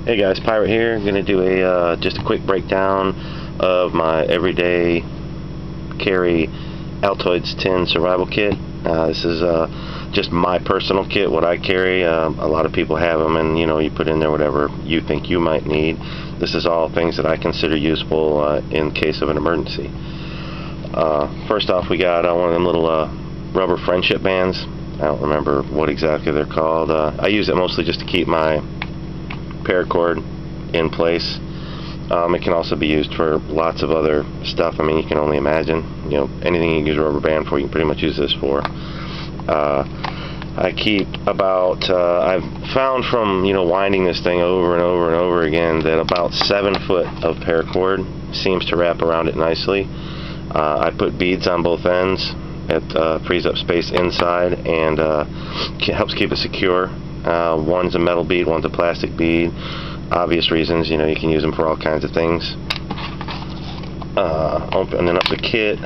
Hey guys, Pirate here. I'm gonna do a just a quick breakdown of my everyday carry Altoids Tin Survival Kit. This is just my personal kit, what I carry. A lot of people have them, and you put in there whatever you think you might need. This is all things that I consider useful in case of an emergency. First off, we got one of them little rubber friendship bands. I don't remember what exactly they're called. I use it mostly just to keep my paracord in place. It can also be used for lots of other stuff. I mean, you can only imagine. Anything you can use a rubber band for, you can pretty much use this for. I keep about, I've found from winding this thing over and over and over again that about 7 foot of paracord seems to wrap around it nicely. I put beads on both ends. It frees up space inside and helps keep it secure. One's a metal bead, one's a plastic bead. Obvious reasons, you can use them for all kinds of things. Opening up the kit,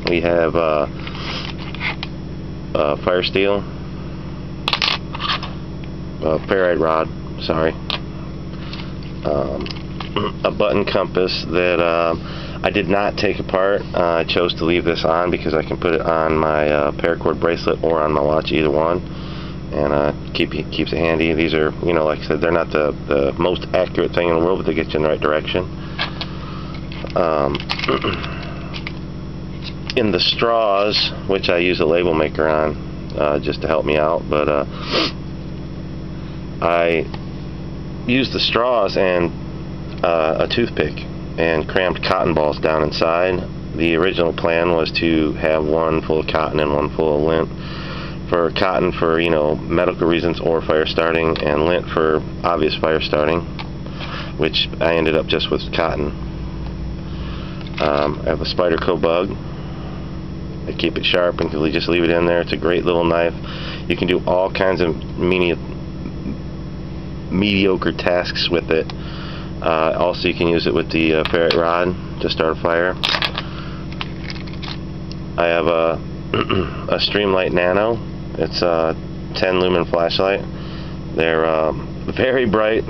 we have fire steel, ferrite rod, sorry, a button compass that I did not take apart. I chose to leave this on because I can put it on my paracord bracelet or on my watch, either one. And keeps it handy. These are, like I said, they're not the most accurate thing in the world, but they get you in the right direction. In the straws, which I use a label maker on just to help me out, but I used the straws and a toothpick and crammed cotton balls down inside. The original plan was to have one full of cotton and one full of lint. For cotton for medical reasons or fire starting, and lint for obvious fire starting, which I ended up just with cotton. I have a Spyderco bug. I keep it sharp and just leave it in there. It's a great little knife. You can do all kinds of mediocre tasks with it. Also, you can use it with the ferrite rod to start a fire. I have a Streamlight Nano. It's a 10 lumen flashlight. They're very bright,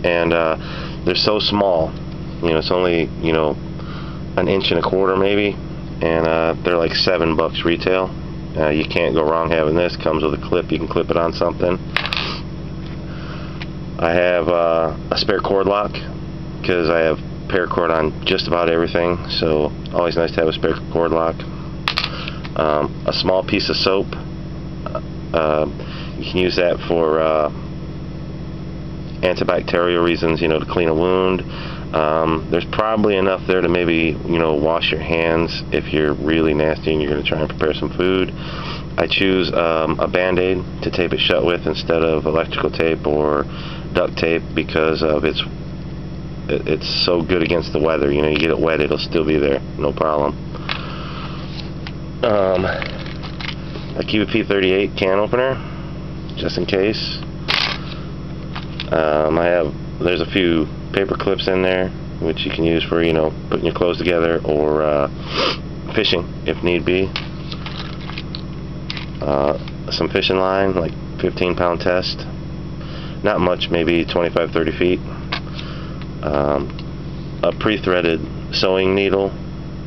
and they're so small. It's only an inch and a quarter maybe, and they're like $7 retail. You can't go wrong having this. Comes with a clip. You can clip it on something. I have a spare cord lock because I have paracord on just about everything. So always nice to have a spare cord lock. A small piece of soap. You can use that for antibacterial reasons, to clean a wound. There's probably enough there to maybe, wash your hands if you're really nasty and you're going to try and prepare some food. I choose a Band-Aid to tape it shut with instead of electrical tape or duct tape because of it's so good against the weather. You get it wet, it'll still be there, no problem. I keep a P38 can opener just in case. There's a few paper clips in there which you can use for putting your clothes together or fishing if need be. Some fishing line, like 15-pound test, not much, maybe 25-30 feet. A pre-threaded sewing needle,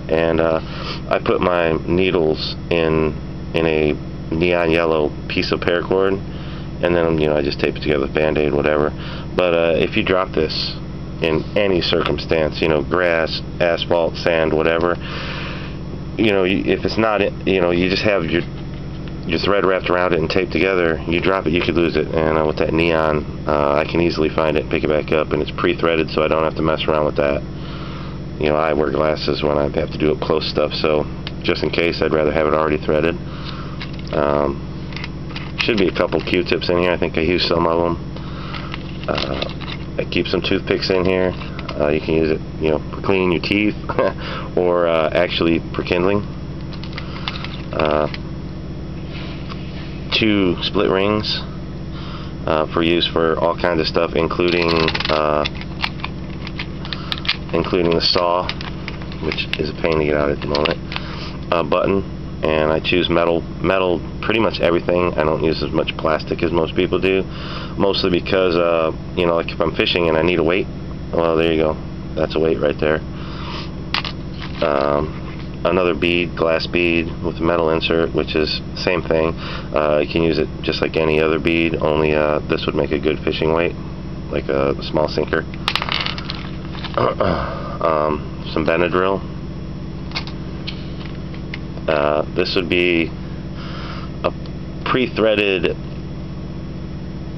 and I put my needles in a neon yellow piece of paracord, and then I just tape it together with Band-Aid, whatever. But if you drop this in any circumstance, grass, asphalt, sand, whatever, if it's not, you just have your thread wrapped around it and taped together, you drop it, you could lose it. And with that neon, I can easily find it, pick it back up, and it's pre-threaded, so I don't have to mess around with that. I wear glasses when I have to do up close stuff, so just in case, I'd rather have it already threaded. Should be a couple Q-tips in here. I think I used some of them. I keep some toothpicks in here. You can use it, for cleaning your teeth or actually for kindling. 2 split rings for use for all kinds of stuff, including the saw, which is a pain to get out at the moment. A button and I choose metal pretty much everything. I don't use as much plastic as most people do, mostly because you know, like if I'm fishing and I need a weight, well, there you go, that's a weight right there. Another bead, glass bead with a metal insert, which is same thing. You can use it just like any other bead, only this would make a good fishing weight, like a small sinker. Some Benadryl. This would be a pre-threaded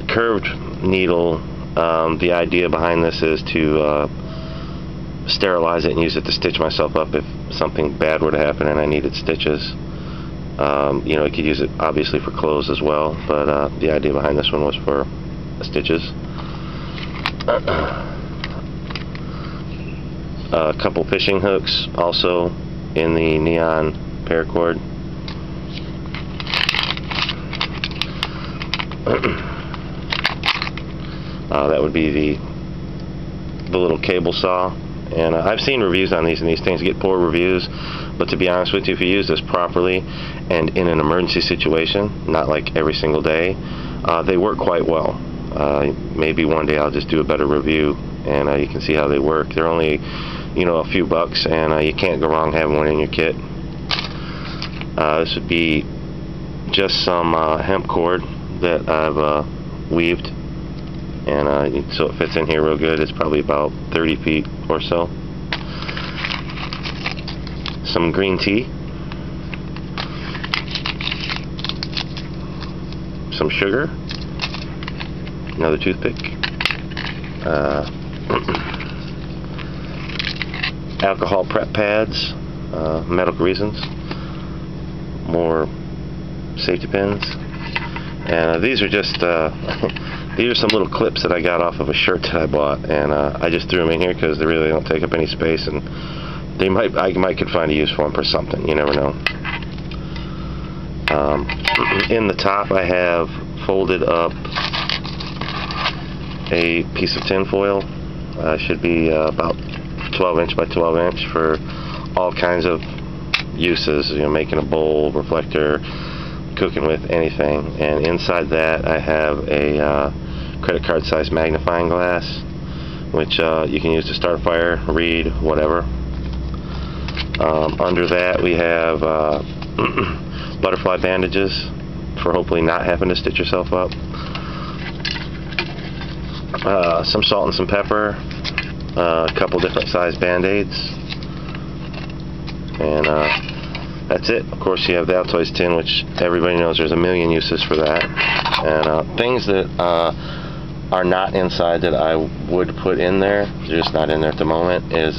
curved needle. The idea behind this is to sterilize it and use it to stitch myself up if something bad were to happen and I needed stitches. You know, you could use it obviously for clothes as well, but the idea behind this one was for stitches. A couple fishing hooks also in the neon paracord. That would be the little cable saw. And I've seen reviews on these, and these things get poor reviews, but to be honest with you, if you use this properly and in an emergency situation, not like every single day, they work quite well. Maybe one day I'll just do a better review, and you can see how they work. They're only, you know, a few bucks, and you can't go wrong having one in your kit. This would be just some hemp cord that I've weaved, and so it fits in here real good. It's probably about 30 feet or so. Some green tea, some sugar, another toothpick, alcohol prep pads, medical reasons, more safety pins, and these are just these are some little clips that I got off of a shirt that I bought, and I just threw them in here because they really don't take up any space, and I could find a use for them for something. You never know. In the top, I have folded up a piece of tin foil. Should be about 12" by 12" for all kinds of uses. You know, making a bowl, reflector, cooking with, anything. And inside that, I have a credit card size magnifying glass, which you can use to start a fire, read, whatever. Under that, we have butterfly bandages for hopefully not having to stitch yourself up. Some salt and some pepper, a couple different size band-aids, and that's it. Of course, you have the Altoids tin, which everybody knows there's a million uses for that. And things that are not inside that I would put in there, they're just not in there at the moment, is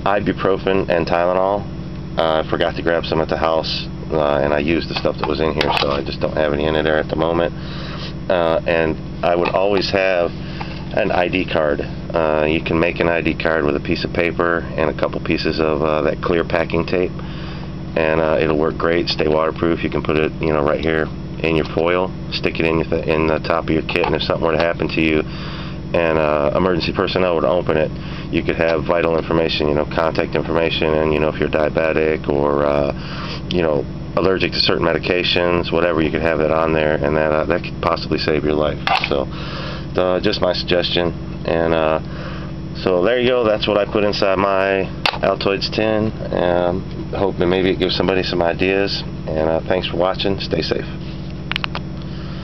ibuprofen and Tylenol. I forgot to grab some at the house, and I used the stuff that was in here, so I just don't have any in there at the moment. And I would always have an ID card. You can make an ID card with a piece of paper and a couple pieces of that clear packing tape, and it'll work great. Stay waterproof. You can put it, you know, right here in your foil, stick it in the top of your kit, and if something were to happen to you and emergency personnel would open it, you could have vital information, you know, contact information, and you know, if you're diabetic or you know, allergic to certain medications, whatever, you could have that on there, and that could possibly save your life. So just my suggestion. And so there you go. That's what I put inside my Altoids tin. Hope that maybe it gives somebody some ideas, and thanks for watching. Stay safe.